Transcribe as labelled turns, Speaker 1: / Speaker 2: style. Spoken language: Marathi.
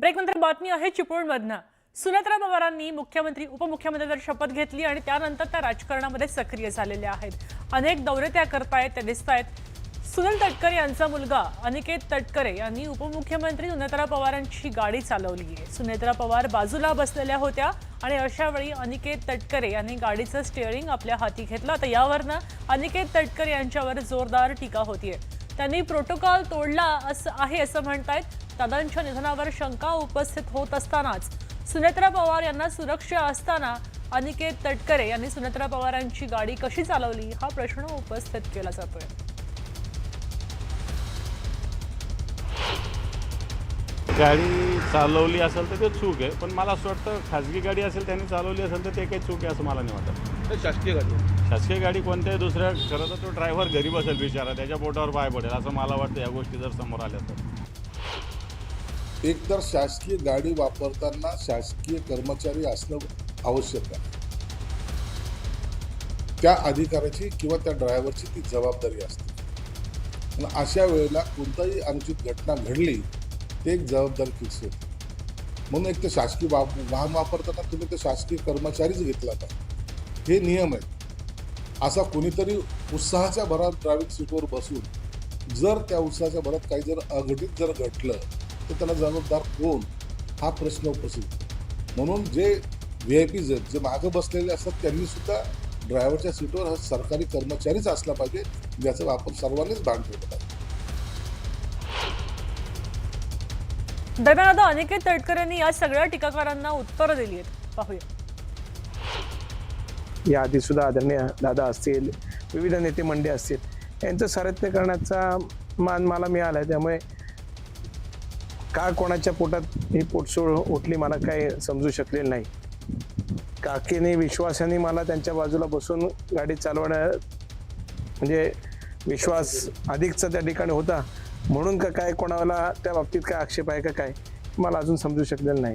Speaker 1: ब्रेकनंतर बातमी आहे चिपळूणमधनं। सुनेत्रा पवारांनी मुख्यमंत्री उपमुख्यमंत्र्यांची शपथ घेतली आणि त्यानंतर त्या राजकारणामध्ये सक्रिय झालेल्या आहेत। अनेक दौरे त्या करतायत, त्या दिसतायत। सुनील तटकरे यांचा मुलगा अनिकेत तटकरे यांनी उपमुख्यमंत्री सुनेत्रा पवारांची गाडी चालवली आहे। सुनेत्रा पवार बाजूला बसलेल्या होत्या आणि अशा वेळी अनिकेत तटकरे यांनी गाडीचं स्टीअरिंग आपल्या हाती घेतलं। तर यावरनं अनिकेत तटकरे यांच्यावर जोरदार टीका होतीये। त्यांनी प्रोटोकॉल तोडला असं म्हणतायत। दादांच्या निधनावर शंका उपस्थित होत असतानाच सुनेत्रा पवार यांना सुरक्षा असताना अनिकेत तटकरे यांनी सुनेत्रा पवारांची गाडी कशी चालवली हा प्रश्न उपस्थित केला जातोय।
Speaker 2: गाडी चालवली असेल तर ते चूक आहे, पण मला असं वाटतं खाजगी गाडी असेल त्यांनी चालवली असेल तर ते काही चूक आहे असं मला नाही वाटत। शासकीय गाडी कोणत्याही दुसऱ्या खरं तर तो ड्रायव्हर घरी बसेल बिचारा, त्याच्या बोटावर पाय पडेल असं मला वाटतं। या गोष्टी जर समोर आल्या तर
Speaker 3: एकतर शासकीय गाडी वापरताना शासकीय कर्मचारी असणं आवश्यक आहे। त्या अधिकाऱ्याची किंवा त्या ड्रायव्हरची ती जबाबदारी असते। आणि अशा वेळेला कोणताही अनुचित घटना घडली ते एक जबाबदारी फिक्स होते। म्हणून एक तर शासकीय वाहन वापरताना तुम्ही ते शासकीय कर्मचारीच घेतला पाहिजे, हे नियम आहेत। असा कोणीतरी उत्साहाच्या भरात ड्रायव्हिंग सीटवर बसून जर त्या उत्साहाच्या भरात काही जर अघटित जर घडलं तर त्याला जबाबदार कोण हा प्रश्न उपस्थित होतो। म्हणून जे VIPs आहेत, जे मागं बसलेले असतात, त्यांनी सुद्धा ड्रायव्हरच्या सीटवर हा सरकारी कर्मचारीच असला पाहिजे, ज्याचं आपण सर्वांनीच भान ठेवलं पाहिजे।
Speaker 1: दरम्यान आता अनिकेत तटकरेंनी या सगळ्या टीकाकारांना उत्तर दिली आहेत, पाहूया।
Speaker 4: या आधी सुद्धा आदरणीय दादा असतील, विविध नेते मंडळी असतील, यांचं सारथ्य करण्याचा मान मला मिळाला। त्यामुळे का कोणाच्या पोटात ही पोटसूळ उठली मला काही समजू शकलेलं नाही। काकीने विश्वासाने मला त्यांच्या बाजूला बसून गाडी चालवण्या म्हणजे विश्वास अधिकचा त्या ठिकाणी होता म्हणून का काय कोणाला त्या बाबतीत काय आक्षेप आहे का काय मला अजून समजू शकलेलं नाही।